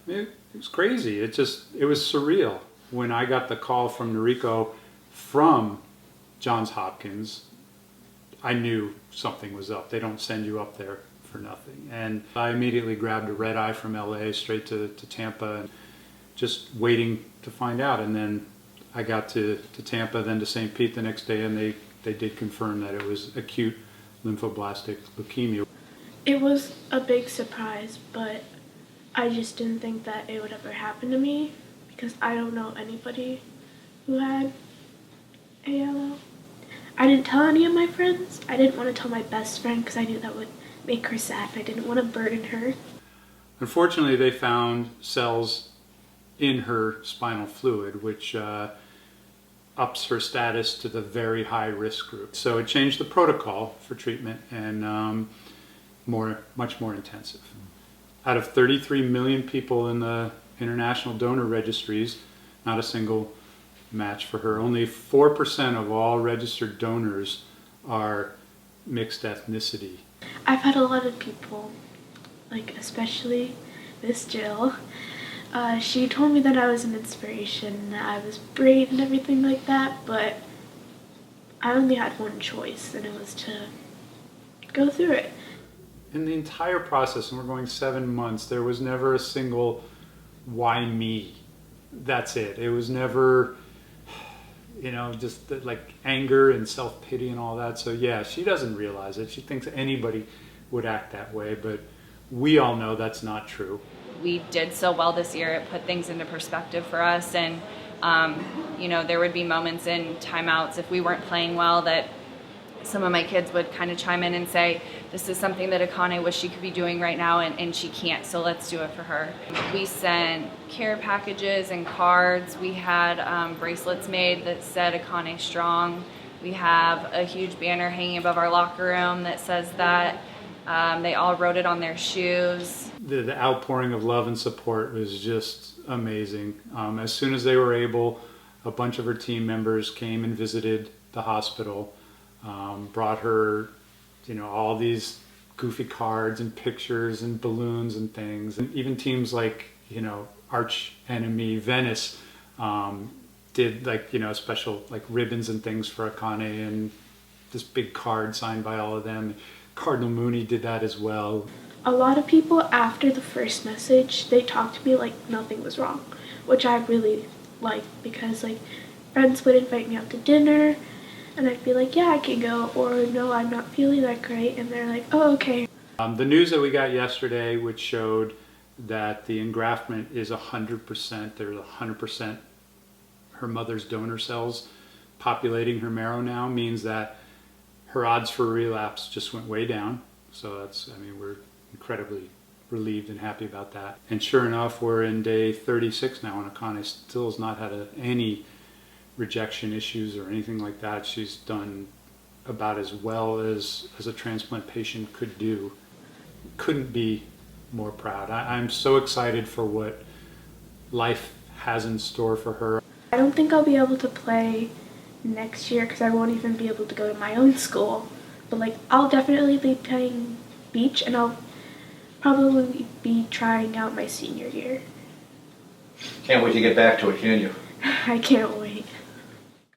It was crazy. It was surreal. When I got the call from Noriko from Johns Hopkins, I knew something was up. They don't send you up there for nothing. And I immediately grabbed a red eye from LA straight to Tampa, and just waiting to find out. And then I got to Tampa, then to St. Pete the next day, and they did confirm that it was acute lymphoblastic leukemia. It was a big surprise, but I just didn't think that it would ever happen to me because I don't know anybody who had ALL. I didn't tell any of my friends. I didn't want to tell my best friend because I knew that would make her sad and I didn't want to burden her. Unfortunately, they found cells in her spinal fluid, which ups her status to the very high risk group. So it changed the protocol for treatment and much more intensive. Out of 33 million people in the international donor registries, not a single match for her. Only 4% of all registered donors are mixed ethnicity. I've had a lot of people, like especially Miss Jill. She told me that I was an inspiration, that I was brave and everything like that, but I only had one choice, and it was to go through it. In the entire process, and we're going 7 months, there was never a single, why me? That's it. It was never, just like anger and self-pity and all that. So yeah, she doesn't realize it. She thinks anybody would act that way, but we all know that's not true. We did so well this year. It put things into perspective for us, and there would be moments in timeouts if we weren't playing well that some of my kids would kind of chime in and say, this is something that Akane wish she could be doing right now, and she can't, so let's do it for her. We sent care packages and cards. We had bracelets made that said Akane Strong. We have a huge banner hanging above our locker room that says that. They all wrote it on their shoes. The outpouring of love and support was just amazing. As soon as they were able, a bunch of her team members came and visited the hospital, brought her, all these goofy cards and pictures and balloons and things. And even teams like, arch enemy Venice did special ribbons and things for Akane, and this big card signed by all of them. Cardinal Mooney did that as well. A lot of people after the first message, they talked to me like nothing was wrong, which I really liked because friends would invite me out to dinner and I'd be like, yeah, I can go, or no, I'm not feeling that great, and they're like, oh, okay. The news that we got yesterday, which showed that the engraftment is 100%, there's 100% her mother's donor cells populating her marrow now, means that her odds for relapse just went way down. So we're incredibly relieved and happy about that. And sure enough, we're in day 36 now, and Akane still has not had any rejection issues or anything like that. She's done about as well as a transplant patient could do. Couldn't be more proud. I'm so excited for what life has in store for her. I don't think I'll be able to play next year because I won't even be able to go to my own school, but I'll definitely be playing beach, and I'll probably be trying out my senior year. Can't wait to get back to it, can you? I can't wait.